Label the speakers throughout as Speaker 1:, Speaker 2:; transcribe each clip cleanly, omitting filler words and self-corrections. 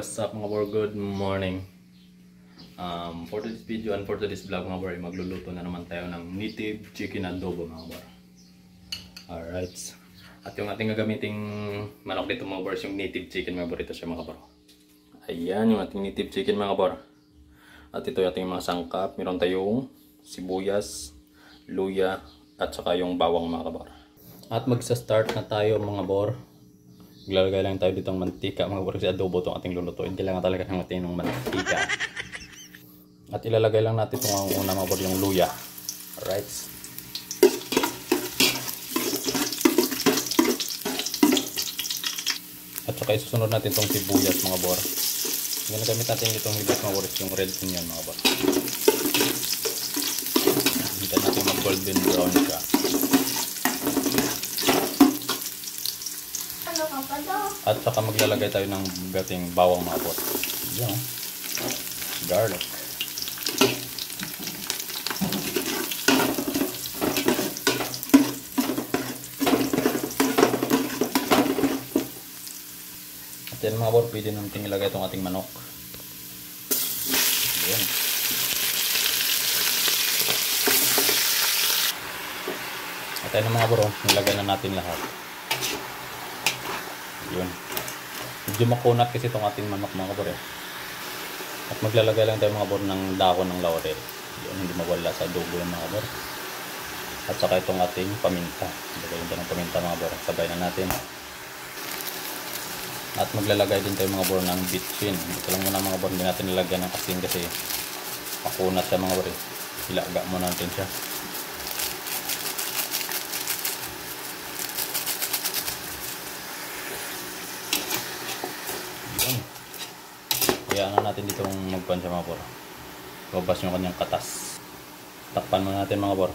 Speaker 1: what's up mga bor? Good morning. For today's video and for today's vlog mga bor, magluluto na naman tayo ng native chicken adobo mga bor. Alright. At yung ating gagamiting manok dito mga bor, yung native chicken mga bor. Ito siya mga bor. Ayan yung ating native chicken mga bor. At ito yung ating mga sangkap. Meron tayong sibuyas, luya, at saka yung bawang mga bor. At magsa-start na tayo mga bor. Maglalagay lang tayo ditong mantika mga bor, kasi adobo itong ating lulutuin. Kailangan talaga ng matinong mantika. At ilalagay lang natin itong una mga bor, yung luya. Alright. At saka isusunod natin itong sibuyas mga bor. Yung nagamit natin itong hibas mga bor, yung red onion mga bor. Hintayin natin mag golden brown siya. At saka maglalagay tayo ng gating bawang mga bor. Yan, garlic. At yan mga bor, pwede natin ilagay itong ating manok. Yan. At yan mga bor, nilagay na natin lahat. Yun. Medyo makunat kasi itong ating manok mga bor. At maglalagay lang tayo mga bor ng dahon ng laurel. Yun, hindi mawala sa adobo yung mga bor. At saka itong ating paminta. Lagyan tayo ng paminta mga bor. Sabay na natin. At maglalagay din tayo mga bor ng bitchin. Ito lang muna mga bor. Hindi natin nilagyan ng asin kasi makunat siya mga bor. Ilaga muna natin siya. Kaya natin dito magpan siya mga bor. Babas yung kanyang katas. Takpan muna natin mga bor.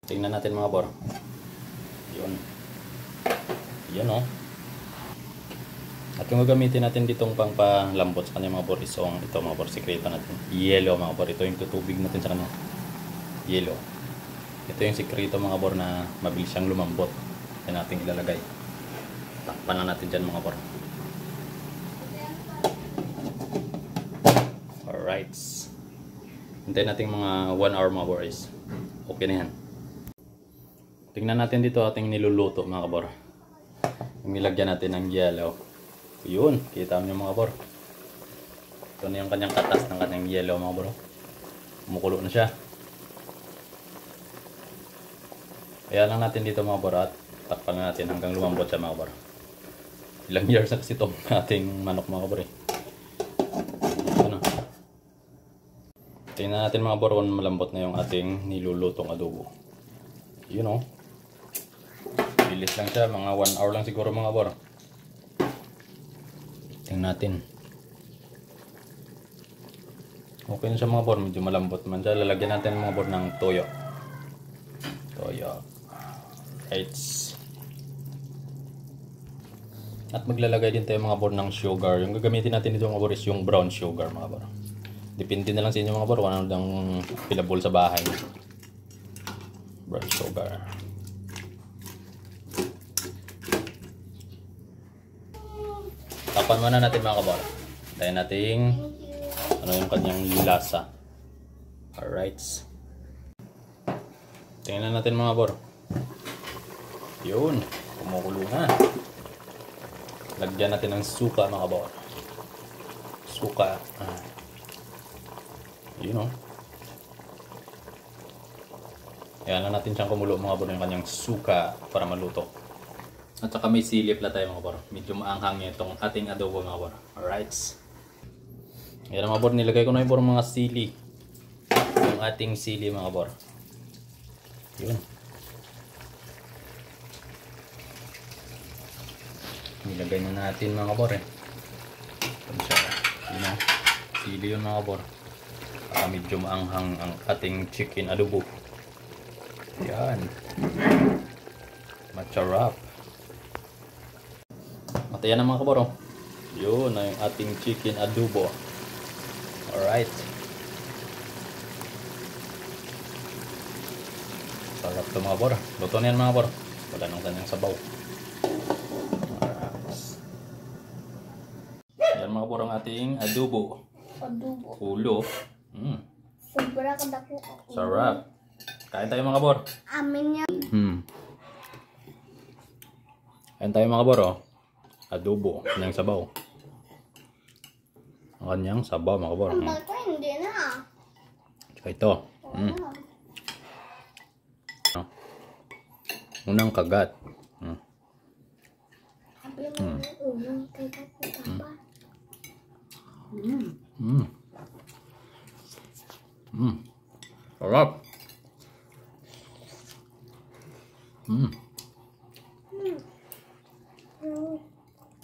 Speaker 1: Tingnan natin mga bor. Yun. Yan o. At yung gagamitin natin ditong pangpalambot sa kanya mga bor, isong ito mga bor, sikreto natin. Yellow mga bor. Ito yung tutubig natin sa kanya. Yellow. Ito yung sikreto mga bor na mabilis siyang lumambot. Yan natin ilalagay. Takpan na natin dyan mga bor. Alright. Hintayin natin mga 1 hour mga boys. Okay na yan. Tingnan natin dito ating niluluto mga kabor. Yung nilagyan natin ng yellow. Yun. Kita nyo mga bor. Ito na yung kanyang katas ng kanyang yellow mga bor. Kumukulo na siya. Kaya lang natin dito mga bor. At takpan na natin hanggang lumambot siya mga bor. Ilang years na kasi itong ating manok mga bor. Tingnan natin mga bor kung malambot na yung ating nilulutong adobo. Yun o. Bilis lang siya. Mga 1 hour lang siguro mga bor. Tingnan natin. Okay na siya mga bor. Medyo malambot man siya. Lalagyan natin mga bor ng toyo. Toyo. Right. At maglalagay din tayo mga bor ng sugar. Yung gagamitin natin dito mga bor is yung brown sugar mga bor. Depende na lang sa inyo mga bor kung ano ang available sa bahay. Brown sugar. Tapan muna natin mga kabor. Dahil natin ano yung kanyang lasa. Alright. Tingnan natin mga bor. Yun. Kumukulo na. Lagyan natin ng suka mga kabor. Suka. Yun o. Kaya na natin siyang kumulo mga bor yung kanyang suka para maluto. At saka may silip na tayo mga bor. Medyo maanghang itong ating adobo mga bor. Alright. Kaya mga bor, nilagay ko na yung bor mga sili. Yung ating sili mga bor. Yun. Nilagay na natin mga bor eh. Yun o. Sili yun mga bor. Medyo maanghang ang ating chicken adobo. Yan. Macharap. At yan na mga kabor. Yun na yung ating chicken adobo. Alright. Sarap ito mga kabor. Luto na yan mga kabor. Wala nang kanyang sabaw. mga kabor ang ating adobo.
Speaker 2: Adobo.
Speaker 1: Ulo.
Speaker 2: Sobra kadako.
Speaker 1: Sarap. Kain tayo mga kabor.
Speaker 2: Amin yan.
Speaker 1: Kain tayo mga kabor, oh. Adobo. Kanyang sabaw. Ang kanyang sabaw mga kabor.
Speaker 2: Ang bato hindi na.
Speaker 1: Tsaka ito. Unang kagat.
Speaker 2: Sabi mo unang kagat ni Papa.
Speaker 1: Sarap.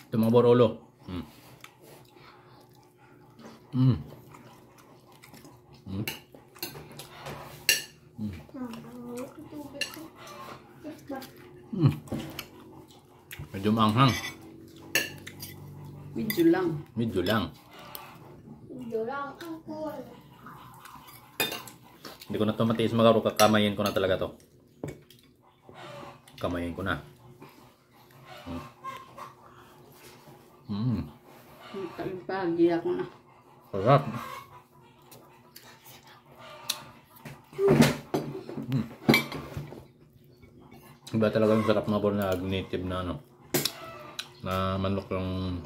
Speaker 1: Ito mga kabor, ulo. Medyo maanghang.
Speaker 3: Medyo lang.
Speaker 1: Medyo lang.
Speaker 2: Medyo lang ang kuwan.
Speaker 1: Hindi ko na ito matiis mga kabor. Kakamayin ko na talaga to. Kamayin ko na.
Speaker 3: Pagi ako na.
Speaker 1: Sarap. Iba talaga yung sarap mga bor na native na ano. Na manok yung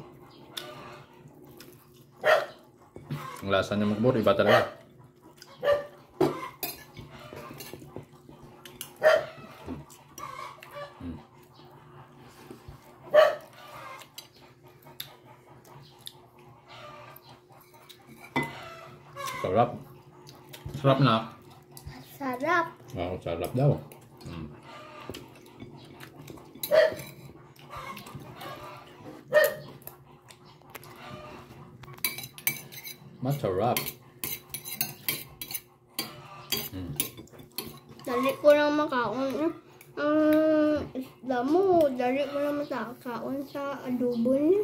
Speaker 1: ang lasa niya mga bor. Iba talaga. Sarap. Sarap na.
Speaker 2: Sarap.
Speaker 1: Oo, sarap daw. Masarap.
Speaker 2: Dali ko lang makaon. Ang isda mo, dali ko lang makaon sa adobo niya.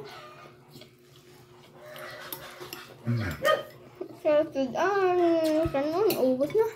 Speaker 2: Sa tudaan, kanon, ubos na.